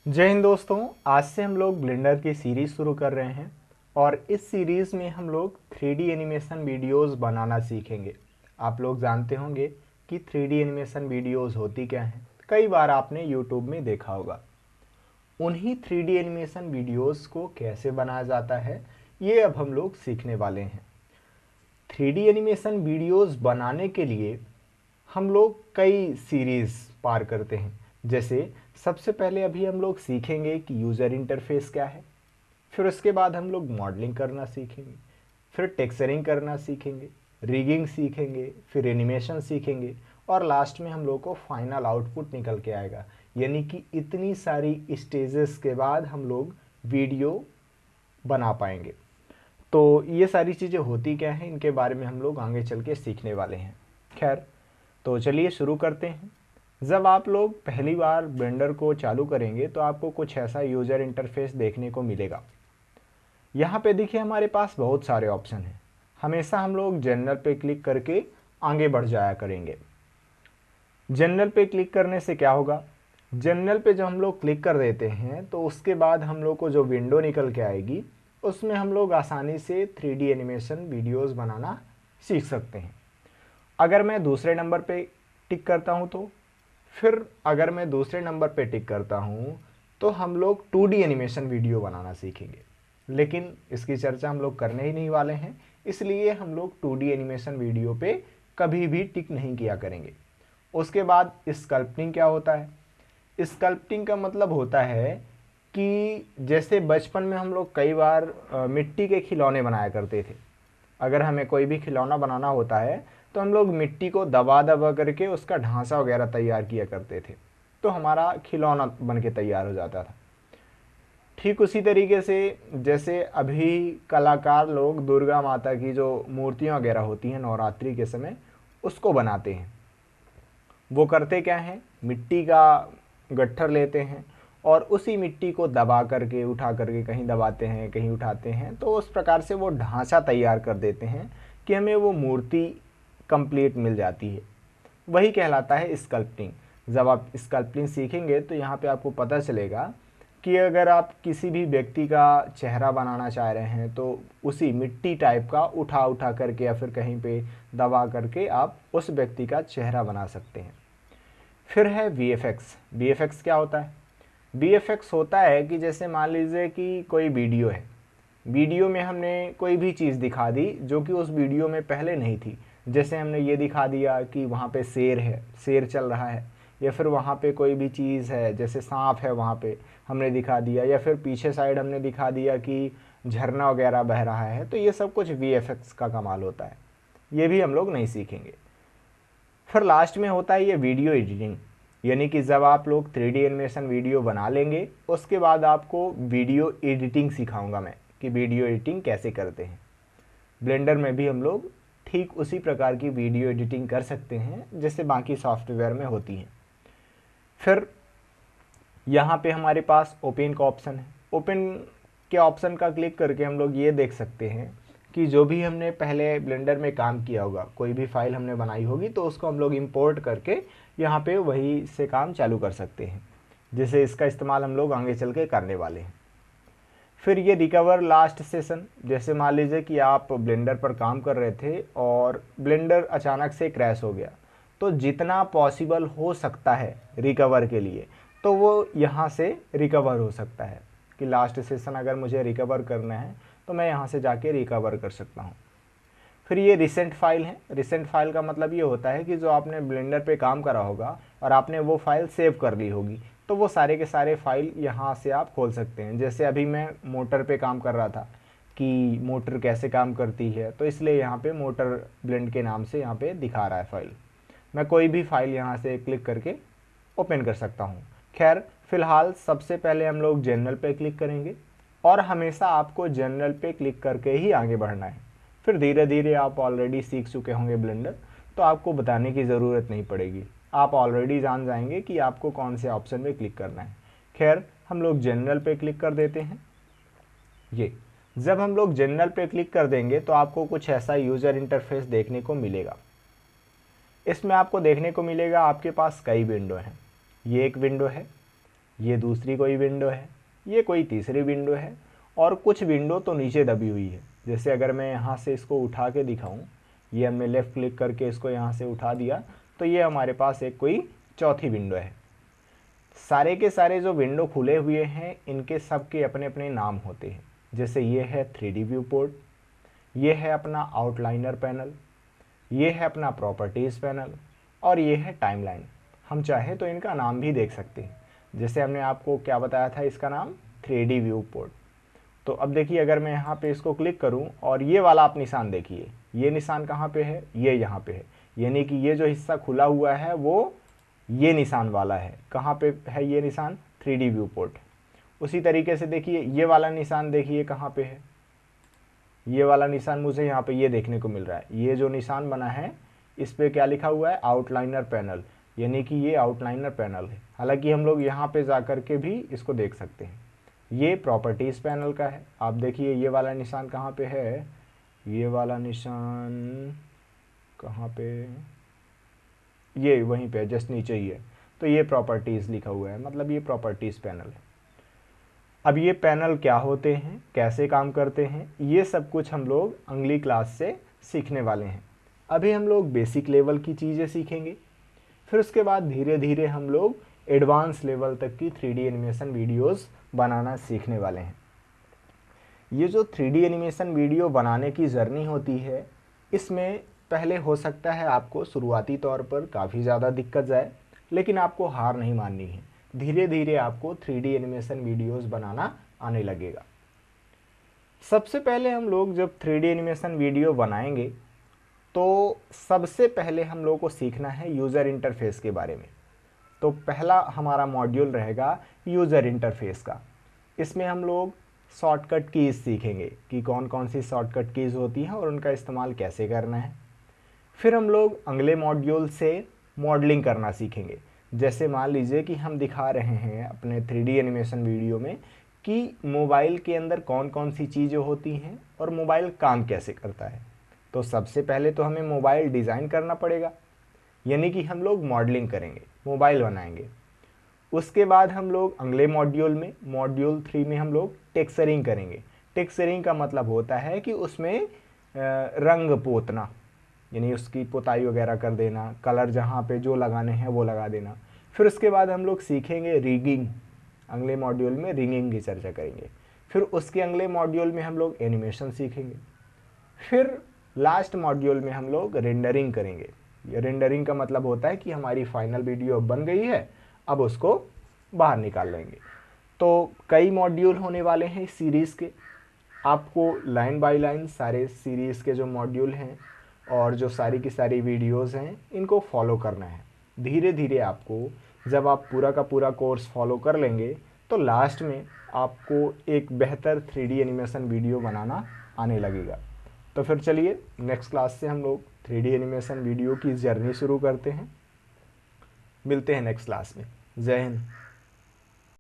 जय हिंद दोस्तों। आज से हम लोग ब्लेंडर की सीरीज़ शुरू कर रहे हैं और इस सीरीज़ में हम लोग 3D एनिमेशन वीडियोस बनाना सीखेंगे। आप लोग जानते होंगे कि 3D एनिमेशन वीडियोस होती क्या हैं। कई बार आपने यूट्यूब में देखा होगा। उन्हीं 3D एनिमेशन वीडियोस को कैसे बनाया जाता है ये अब हम लोग सीखने वाले हैं। 3D एनिमेशन वीडियोस बनाने के लिए हम लोग कई सीरीज़ पार करते हैं। जैसे सबसे पहले अभी हम लोग सीखेंगे कि यूज़र इंटरफेस क्या है। फिर उसके बाद हम लोग मॉडलिंग करना सीखेंगे, फिर टेक्सचरिंग करना सीखेंगे, रिगिंग सीखेंगे, फिर एनिमेशन सीखेंगे और लास्ट में हम लोग को फाइनल आउटपुट निकल के आएगा। यानी कि इतनी सारी स्टेजेस के बाद हम लोग वीडियो बना पाएंगे। तो ये सारी चीज़ें होती क्या हैं, इनके बारे में हम लोग आगे चल के सीखने वाले हैं। खैर, तो चलिए शुरू करते हैं। जब आप लोग पहली बार ब्लेंडर को चालू करेंगे तो आपको कुछ ऐसा यूज़र इंटरफेस देखने को मिलेगा। यहाँ पे देखिए हमारे पास बहुत सारे ऑप्शन हैं। हमेशा हम लोग जनरल पे क्लिक करके आगे बढ़ जाया करेंगे। जनरल पे क्लिक करने से क्या होगा, जनरल पे जब हम लोग क्लिक कर देते हैं तो उसके बाद हम लोग को जो विंडो निकल के आएगी उसमें हम लोग आसानी से 3D एनिमेशन वीडियोस बनाना सीख सकते हैं। अगर मैं दूसरे नंबर पे टिक करता हूँ तो फिर अगर मैं दूसरे नंबर पे टिक करता हूँ तो हम लोग 2D एनिमेशन वीडियो बनाना सीखेंगे। लेकिन इसकी चर्चा हम लोग करने ही नहीं वाले हैं, इसलिए हम लोग 2D एनिमेशन वीडियो पे कभी भी टिक नहीं किया करेंगे। उसके बाद स्कल्पटिंग क्या होता है। स्कल्पटिंग का मतलब होता है कि जैसे बचपन में हम लोग कई बार मिट्टी के खिलौने बनाया करते थे। अगर हमें कोई भी खिलौना बनाना होता है तो हम लोग मिट्टी को दबा दबा करके उसका ढांचा वगैरह तैयार किया करते थे, तो हमारा खिलौना बन के तैयार हो जाता था। ठीक उसी तरीके से जैसे अभी कलाकार लोग दुर्गा माता की जो मूर्तियाँ वगैरह होती हैं नवरात्रि के समय उसको बनाते हैं। वो करते क्या हैं, मिट्टी का गट्ठर लेते हैं और उसी मिट्टी को दबा करके उठा करके कहीं दबाते हैं कहीं उठाते हैं, तो उस प्रकार से वो ढांचा तैयार कर देते हैं कि हमें वो मूर्ति कंप्लीट मिल जाती है। वही कहलाता है स्कल्पटिंग। जब आप स्कल्पटिंग सीखेंगे तो यहाँ पे आपको पता चलेगा कि अगर आप किसी भी व्यक्ति का चेहरा बनाना चाह रहे हैं तो उसी मिट्टी टाइप का उठा उठा करके या फिर कहीं पे दबा करके आप उस व्यक्ति का चेहरा बना सकते हैं। फिर है VFX। VFX क्या होता है? VFX होता है कि जैसे मान लीजिए कि कोई वीडियो है, वीडियो में हमने कोई भी चीज़ दिखा दी जो कि उस वीडियो में पहले नहीं थी। जैसे हमने ये दिखा दिया कि वहाँ पे शेर है, शेर चल रहा है, या फिर वहाँ पे कोई भी चीज़ है जैसे सांप है वहाँ पे हमने दिखा दिया, या फिर पीछे साइड हमने दिखा दिया कि झरना वगैरह बह रहा है। तो ये सब कुछ VFX का कमाल होता है, ये भी हम लोग नहीं सीखेंगे। फिर लास्ट में होता है ये वीडियो एडिटिंग। यानी कि जब आप लोग 3D एनिमेशन वीडियो बना लेंगे उसके बाद आपको वीडियो एडिटिंग सिखाऊंगा मैं कि वीडियो एडिटिंग कैसे करते हैं। ब्लेंडर में भी हम लोग ठीक उसी प्रकार की वीडियो एडिटिंग कर सकते हैं जैसे बाकी सॉफ्टवेयर में होती है। फिर यहाँ पे हमारे पास ओपन का ऑप्शन है। ओपन के ऑप्शन का क्लिक करके हम लोग ये देख सकते हैं कि जो भी हमने पहले ब्लेंडर में काम किया होगा, कोई भी फाइल हमने बनाई होगी तो उसको हम लोग इंपोर्ट करके यहाँ पे वही से काम चालू कर सकते हैं, जैसे इसका इस्तेमाल हम लोग आगे चल के करने वाले हैं। फिर ये रिकवर लास्ट सेशन। जैसे मान लीजिए कि आप ब्लेंडर पर काम कर रहे थे और ब्लेंडर अचानक से क्रैश हो गया, तो जितना पॉसिबल हो सकता है रिकवर के लिए तो वो यहाँ से रिकवर हो सकता है कि लास्ट सेशन अगर मुझे रिकवर करना है तो मैं यहाँ से जाके रिकवर कर सकता हूँ। फिर ये रिसेंट फाइल है। रिसेंट फाइल का मतलब ये होता है कि जो आपने ब्लेंडर पे काम करा होगा और आपने वो फाइल सेव कर ली होगी तो वो सारे के सारे फाइल यहाँ से आप खोल सकते हैं। जैसे अभी मैं मोटर पे काम कर रहा था कि मोटर कैसे काम करती है, तो इसलिए यहाँ पे मोटर ब्लेंड के नाम से यहाँ पे दिखा रहा है फाइल। मैं कोई भी फाइल यहाँ से क्लिक करके ओपन कर सकता हूँ। खैर, फिलहाल सबसे पहले हम लोग जनरल पे क्लिक करेंगे और हमेशा आपको जनरल पे क्लिक करके ही आगे बढ़ना है। फिर धीरे धीरे आप ऑलरेडी सीख चुके होंगे ब्लेंडर, तो आपको बताने की ज़रूरत नहीं पड़ेगी, आप ऑलरेडी जान जाएंगे कि आपको कौन से ऑप्शन पे क्लिक करना है। खैर, हम लोग जनरल पे क्लिक कर देते हैं। ये जब हम लोग जनरल पे क्लिक कर देंगे तो आपको कुछ ऐसा यूज़र इंटरफेस देखने को मिलेगा। इसमें आपको देखने को मिलेगा आपके पास कई विंडो हैं। ये एक विंडो है, ये दूसरी कोई विंडो है, ये कोई तीसरी विंडो है, और कुछ विंडो तो नीचे दबी हुई है। जैसे अगर मैं यहाँ से इसको उठा के दिखाऊं, ये हमने लेफ़्ट क्लिक करके इसको यहाँ से उठा दिया, तो ये हमारे पास एक कोई चौथी विंडो है। सारे के सारे जो विंडो खुले हुए हैं इनके सब के अपने अपने नाम होते हैं। जैसे ये है 3D व्यू पोर्ट, ये है अपना आउटलाइनर पैनल, ये है अपना प्रॉपर्टीज़ पैनल, और ये है टाइमलाइन। हम चाहे तो इनका नाम भी देख सकते हैं। जैसे हमने आपको क्या बताया था, इसका नाम 3D व्यू पोर्ट। तो अब देखिए, अगर मैं यहाँ पे इसको क्लिक करूँ और ये वाला आप निशान देखिए, ये निशान कहाँ पे है, ये यहाँ पे है। यानी कि ये जो हिस्सा खुला हुआ है वो ये निशान वाला है। कहाँ पे है ये निशान, 3D व्यू पोर्ट। उसी तरीके से देखिए, ये वाला निशान देखिए कहाँ पे है, ये वाला निशान मुझे यहाँ पे ये देखने को मिल रहा है। ये जो निशान बना है इस पे क्या लिखा हुआ है, आउटलाइनर पैनल, यानी कि ये आउटलाइनर पैनल है। हालांकि हम लोग यहाँ पे जा कर के भी इसको देख सकते हैं। ये प्रॉपर्टीज़ पैनल का है। आप देखिए ये वाला निशान कहाँ पे है, ये वाला निशान कहाँ पे, ये वहीं पे जस्ट नीचे ही है। तो ये प्रॉपर्टीज़ लिखा हुआ है, मतलब ये प्रॉपर्टीज़ पैनल है। अब ये पैनल क्या होते हैं, कैसे काम करते हैं, ये सब कुछ हम लोग अगली क्लास से सीखने वाले हैं। अभी हम लोग बेसिक लेवल की चीज़ें सीखेंगे, फिर उसके बाद धीरे धीरे हम लोग एडवांस लेवल तक की 3D एनिमेशन वीडियोस बनाना सीखने वाले हैं। ये जो 3D एनिमेशन वीडियो बनाने की जर्नी होती है, इसमें पहले हो सकता है आपको शुरुआती तौर पर काफ़ी ज़्यादा दिक्कत जाए, लेकिन आपको हार नहीं माननी है। धीरे धीरे आपको 3D एनिमेशन वीडियोस बनाना आने लगेगा। सबसे पहले हम लोग जब 3D एनिमेशन वीडियो बनाएंगे तो सबसे पहले हम लोगों को सीखना है यूज़र इंटरफेस के बारे में। तो पहला हमारा मॉड्यूल रहेगा यूज़र इंटरफेस का। इसमें हम लोग शॉर्टकट कीज़ सीखेंगे कि कौन कौन सी शॉर्टकट कीज़ होती हैं और उनका इस्तेमाल कैसे करना है। फिर हम लोग अगले मॉड्यूल से मॉडलिंग करना सीखेंगे। जैसे मान लीजिए कि हम दिखा रहे हैं अपने 3D एनिमेशन वीडियो में कि मोबाइल के अंदर कौन कौन सी चीज़ें होती हैं और मोबाइल काम कैसे करता है। तो सबसे पहले तो हमें मोबाइल डिज़ाइन करना पड़ेगा, यानी कि हम लोग मॉडलिंग करेंगे, मोबाइल बनाएंगे। उसके बाद हम लोग अगले मॉड्यूल में, मॉड्यूल 3 में हम लोग टेक्सचरिंग करेंगे। टेक्सचरिंग का मतलब होता है कि उसमें रंग पोतना, यानी उसकी पुताई वगैरह कर देना, कलर जहाँ पे जो लगाने हैं वो लगा देना। फिर उसके बाद हम लोग सीखेंगे रिगिंग। अगले मॉड्यूल में रिगिंग की चर्चा करेंगे। फिर उसके अगले मॉड्यूल में हम लोग एनिमेशन सीखेंगे। फिर लास्ट मॉड्यूल में हम लोग रेंडरिंग करेंगे। ये रेंडरिंग का मतलब होता है कि हमारी फाइनल वीडियो बन गई है, अब उसको बाहर निकाल लेंगे। तो कई मॉड्यूल होने वाले हैं इस सीरीज़ के। आपको लाइन बाय लाइन सारे सीरीज़ के जो मॉड्यूल हैं और जो सारी की सारी वीडियोज़ हैं इनको फॉलो करना है। धीरे धीरे आपको, जब आप पूरा का पूरा कोर्स फॉलो कर लेंगे तो लास्ट में आपको एक बेहतर 3D एनिमेशन वीडियो बनाना आने लगेगा। तो फिर चलिए नेक्स्ट क्लास से हम लोग 3D एनिमेशन वीडियो की जर्नी शुरू करते हैं। मिलते हैं नेक्स्ट क्लास में। जय हिंद।